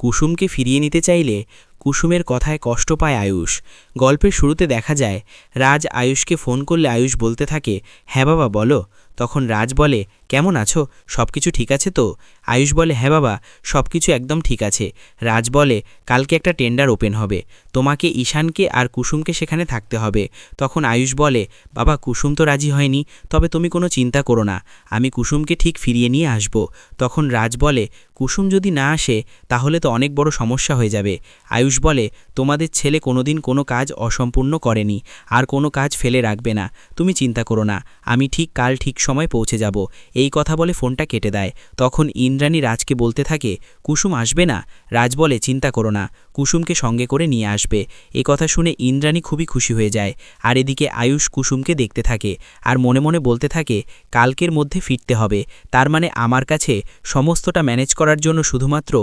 কুসুমকে ফিরিয়ে নিতে চাইলে কুসুমের কথায় কষ্ট পায় আয়ুষ। গল্পের শুরুতে দেখা যায় রাজ আয়ুষকে ফোন করলে আয়ুষ বলতে থাকে, হ্যাঁ বাবা বলো। তখন রাজ বলে, কেমন আছো, সব কিছু ঠিক আছে তো? আয়ুষ বলে, হ্যাঁ বাবা, সব কিছু একদম ঠিক আছে। রাজ বলে, কালকে একটা টেন্ডার ওপেন হবে, তোমাকে ঈশানকে আর কুসুমকে সেখানে থাকতে হবে। তখন আয়ুষ বলে, বাবা কুসুম তো রাজি হয়নি, তবে তুমি কোনো চিন্তা করো না, আমি কুসুমকে ঠিক ফিরিয়ে নিয়ে আসব। তখন রাজ বলে, কুসুম যদি না আসে তাহলে তো অনেক বড় সমস্যা হয়ে যাবে। আয়ুষ বলে, তোমাদের ছেলে কোনোদিন কোনো কাজ অসম্পূর্ণ করেনি, আর কোনো কাজ ফেলে রাখবে না, তুমি চিন্তা করো না, আমি ঠিক কাল ঠিক সময় পৌঁছে যাব। এই কথা বলে ফোনটা কেটে দেয়। তখন ইন্দ্রাণী রাজকে বলতে থাকে, কুসুম আসবে না? রাজ বলে, চিন্তা করো না, কুসুমকে সঙ্গে করে নিয়ে আসবে। এ কথা শুনে ইন্দ্রাণী খুবই খুশি হয়ে যায়। আর এদিকে আয়ুষ কুসুমকে দেখতে থাকে আর মনে মনে বলতে থাকে, কালকের মধ্যে ফিরতে হবে, তার মানে আমার কাছে সমস্তটা ম্যানেজ করার জন্য শুধুমাত্র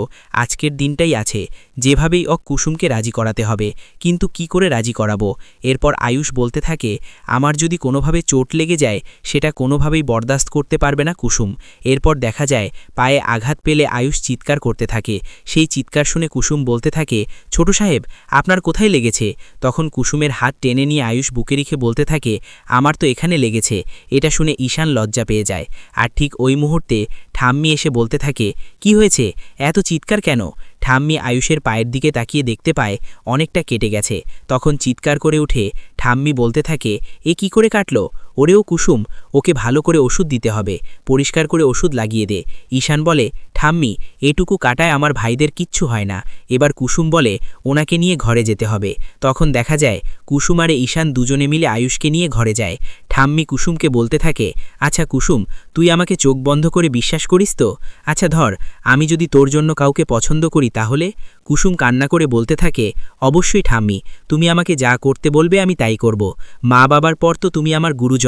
আজকের দিনটাই আছে। যেভাবেই কুসুমকে রাজি করাতে হবে, কিন্তু কি করে রাজি করাবো? এরপর আয়ুষ বলতে থাকে, আমার যদি কোনোভাবে চোট লেগে যায় সেটা কোনোভাবেই বরদাস্ত করতে পারবে না কুসুম। এরপর দেখা যায় পায়ে আঘাত পেলে আয়ুষ চিৎকার করতে থাকে। সেই চিৎকার শুনে কুসুম বলতে থাকে, ছোট সাহেব আপনার কোথায় লেগেছে? তখন কুসুমের হাত টেনে নিয়ে আয়ুষ বুকে রেখে বলতে থাকে, আমার তো এখানে লেগেছে। এটা শুনে ঈশান লজ্জা পেয়ে যায়। আর ঠিক ওই মুহূর্তে ঠাম্মি এসে বলতে থাকে, কি হয়েছে, এত চিৎকার কেন? ঠাম্মি আয়ুষের পায়ের দিকে তাকিয়ে দেখতে পায় অনেকটা কেটে গেছে। তখন চিৎকার করে উঠে ঠাম্মি বলতে থাকে, এ কি করে কাটলো? ওরেও কুসুম, ওকে ভালো করে ওষুধ দিতে হবে, পরিষ্কার করে ওষুধ লাগিয়ে দে। ঈশান বলে, ঠাম্মি এটুকু কাটায় আমার ভাইদের কিচ্ছু হয় না। এবার কুসুম বলে, ওনাকে নিয়ে ঘরে যেতে হবে। তখন দেখা যায় কুসুম আর ঈশান দুজনে মিলে আয়ুষকে নিয়ে ঘরে যায়। ঠাম্মি কুসুমকে বলতে থাকে, আচ্ছা কুসুম, তুই আমাকে চোখ বন্ধ করে বিশ্বাস করিস তো? আচ্ছা ধর, আমি যদি তোর জন্য কাউকে পছন্দ করি তাহলে? কুসুম কান্না করে বলতে থাকে, অবশ্যই ঠাম্মি, তুমি আমাকে যা করতে বলবে আমি তাই করব। মা বাবার পর তো তুমি আমার গুরুজন।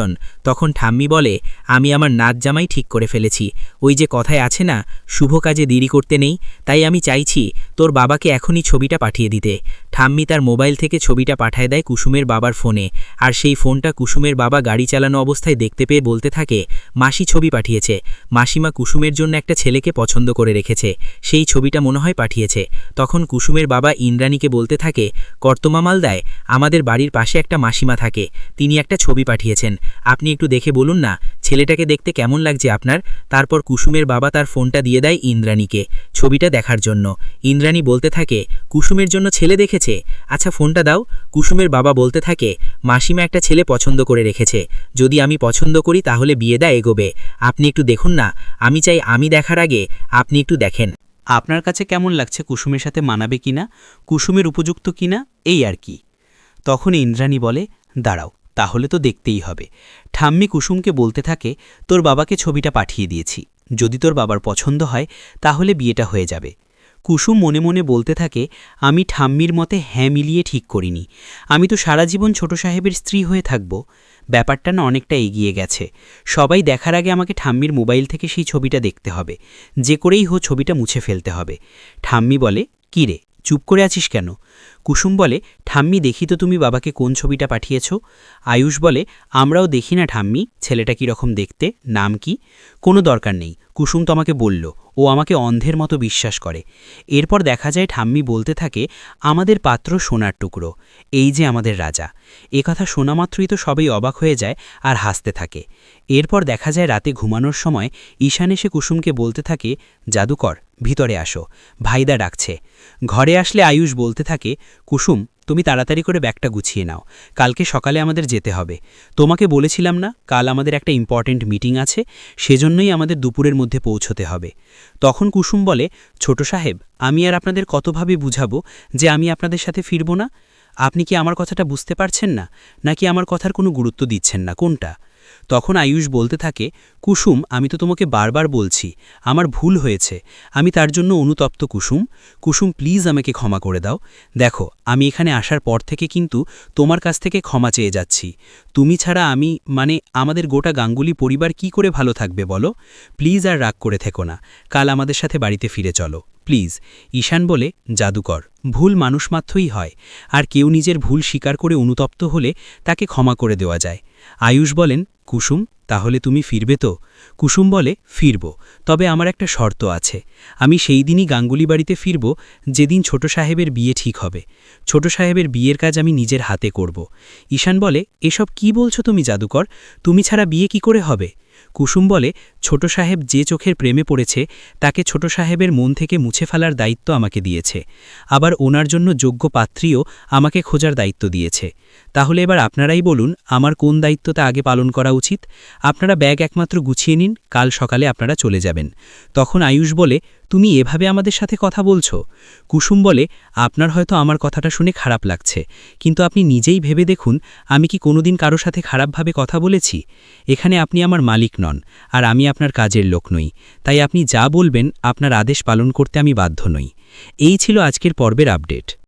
তখন ঠাম্মি বলে, আমি আমার নাচ জামাই ঠিক করে ফেলেছি। ওই যে কথায় আছে না, শুভ কাজে দেরি করতে নেই, তাই আমি চাইছি তোর বাবাকে এখনই ছবিটা পাঠিয়ে দিতে। ঠাম্মি তার মোবাইল থেকে ছবিটা পাঠায় দেয় কুসুমের বাবার ফোনে। আর সেই ফোনটা কুসুমের বাবা গাড়ি চালানো অবস্থায় দেখতে পেয়ে বলতে থাকে, মাসি ছবি পাঠিয়েছে, মাসিমা কুসুমের জন্য একটা ছেলেকে পছন্দ করে রেখেছে, সেই ছবিটা মনে হয় পাঠিয়েছে। তখন কুসুমের বাবা ইন্দ্রাণীকে বলতে থাকে, কর্তমা মালদায় আমাদের বাড়ির পাশে একটা মাসিমা থাকে, তিনি একটা ছবি পাঠিয়েছেন, আপনি একটু দেখে বলুন না ছেলেটাকে দেখতে কেমন লাগছে আপনার। তারপর কুসুমের বাবা তার ফোনটা দিয়ে দেয় ইন্দ্রাণীকে ছবিটা দেখার জন্য। ইন্দ্রাণী বলতে থাকে, কুসুমের জন্য ছেলে দেখেছে, আচ্ছা ফোনটা দাও। কুসুমের বাবা বলতে থাকে, মাসিমা একটা ছেলে পছন্দ করে রেখেছে, যদি আমি পছন্দ করি তাহলে বিয়েটা এগোবে, আপনি একটু দেখুন না, আমি চাই আমি দেখার আগে আপনি একটু দেখেন, আপনার কাছে কেমন লাগছে, কুসুমের সাথে মানাবে কিনা, কুসুমের উপযুক্ত কিনা, এই আর কি। তখন ইন্দ্রাণী বলে, দাঁড়াও, তাহলে তো দেখতেই হবে। ঠাম্মি কুসুমকে বলতে থাকে, তোর বাবাকে ছবিটা পাঠিয়ে দিয়েছি, যদি তোর বাবার পছন্দ হয় তাহলে বিয়েটা হয়ে যাবে। কুসুম মনে মনে বলতে থাকে, আমি ঠাম্মির মতে হ্যাঁ মিলিয়ে ঠিক করিনি, আমি তো সারা জীবন ছোট সাহেবের স্ত্রী হয়ে থাকব। ব্যাপারটা না অনেকটা এগিয়ে গেছে, সবাই দেখার আগে আমাকে ঠাম্মির মোবাইল থেকে সেই ছবিটা দেখতে হবে, যে করেই ছবিটা মুছে ফেলতে হবে। ঠাম্মি বলে, কি রে চুপ করে আছিস কেন? কুসুম বলে, ঠাম্মি দেখি তো তুমি বাবাকে কোন ছবিটা পাঠিয়েছ। আয়ুষ বলে, আমরাও দেখি না ঠাম্মি, ছেলেটা কীরকম দেখতে, নাম কি? কোনো দরকার নেই, কুসুম তো আমাকে বলল, ও আমাকে অন্ধের মতো বিশ্বাস করে। এরপর দেখা যায় ঠাম্মি বলতে থাকে, আমাদের পাত্র সোনার টুকরো, এই যে আমাদের রাজা। এ কথা শোনা মাত্রই তো সবাই অবাক হয়ে যায় আর হাসতে থাকে। এরপর দেখা যায় রাতে ঘুমানোর সময় ঈশান এসে কুসুমকে বলতে থাকে, জাদুকর ভিতরে আসো, ভাইদা ডাকছে। ঘরে আসলে আয়ুষ বলতে থাকে, কুসুম তুমি তাড়াতাড়ি করে ব্যাগটা গুছিয়ে নাও, কালকে সকালে আমাদের যেতে হবে। তোমাকে বলেছিলাম না কাল আমাদের একটা ইম্পর্ট্যান্ট মিটিং আছে, সেজন্যই আমাদের দুপুরের মধ্যে পৌঁছতে হবে। তখন কুসুম বলে, ছোট সাহেব আমি আর আপনাদের কতভাবে বুঝাবো যে আমি আপনাদের সাথে ফিরব না? আপনি কি আমার কথাটা বুঝতে পারছেন না, নাকি আমার কথার কোনো গুরুত্ব দিচ্ছেন না, কোনটা? তখন আয়ুষ বলতে থাকে, কুসুম আমি তো তোমাকে বারবার বলছি আমার ভুল হয়েছে, আমি তার জন্য অনুতপ্ত। কুসুম কুসুম প্লিজ আমাকে ক্ষমা করে দাও। দেখো আমি এখানে আসার পর থেকে কিন্তু তোমার কাছ থেকে ক্ষমা চেয়ে যাচ্ছি, তুমি ছাড়া আমি আমাদের গোটা গাঙ্গুলি পরিবার কি করে ভালো থাকবে বলো? প্লিজ আর রাগ করে থেকো না, কাল আমাদের সাথে বাড়িতে ফিরে চলো প্লিজ। ঈশান বলে, জাদুকর ভুল মানুষ মাত্রই হয়, আর কেউ নিজের ভুল স্বীকার করে অনুতপ্ত হলে তাকে ক্ষমা করে দেওয়া যায়। আয়ুষ বলেন, কুসুম, তাহলে তুমি ফিরবে তো? কুসুম বলে, ফিরব, তবে আমার একটা শর্ত আছে। আমি সেই দিনই গাঙ্গুলি বাড়িতে ফিরব যেদিন ছোট সাহেবের বিয়ে ঠিক হবে। ছোট সাহেবের বিয়ের কাজ আমি নিজের হাতে করব। ঈশান বলে, এসব কি বলছো তুমি জাদুকর? তুমি ছাড়া বিয়ে কি করে হবে? কুসুম বলে, ছোট সাহেব যে চোখের প্রেমে পড়েছে তাকে ছোট সাহেবের মন থেকে মুছে ফেলার দায়িত্ব আমাকে দিয়েছে। আবার ওনার জন্য যোগ্য পাত্রীও আমাকে খোঁজার দায়িত্ব দিয়েছে। তাহলে এবার আপনারাই বলুন আমার কোন দায়িত্বটা আগে পালন করা উচিত? আপনারা ব্যাগ একমাত্র গুছিয়ে নিন, কাল সকালে আপনারা চলে যাবেন। তখন আয়ুষ বলে, তুমি এভাবে আমাদের সাথে কথা বলছো? কুসুম বলে, আপনার হয়তো আমার কথাটা শুনে খারাপ লাগছে, কিন্তু আপনি নিজেই ভেবে দেখুন আমি কি কোনোদিন কারো সাথে খারাপভাবে কথা বলেছি? এখানে আপনি আমার মালিক নন, আর আমি আপনার কাজের লোক নই। তাই আপনি যা বলবেন আপনার আদেশ পালন করতে আমি বাধ্য নই। এই ছিল আজকের পর্বের আপডেট।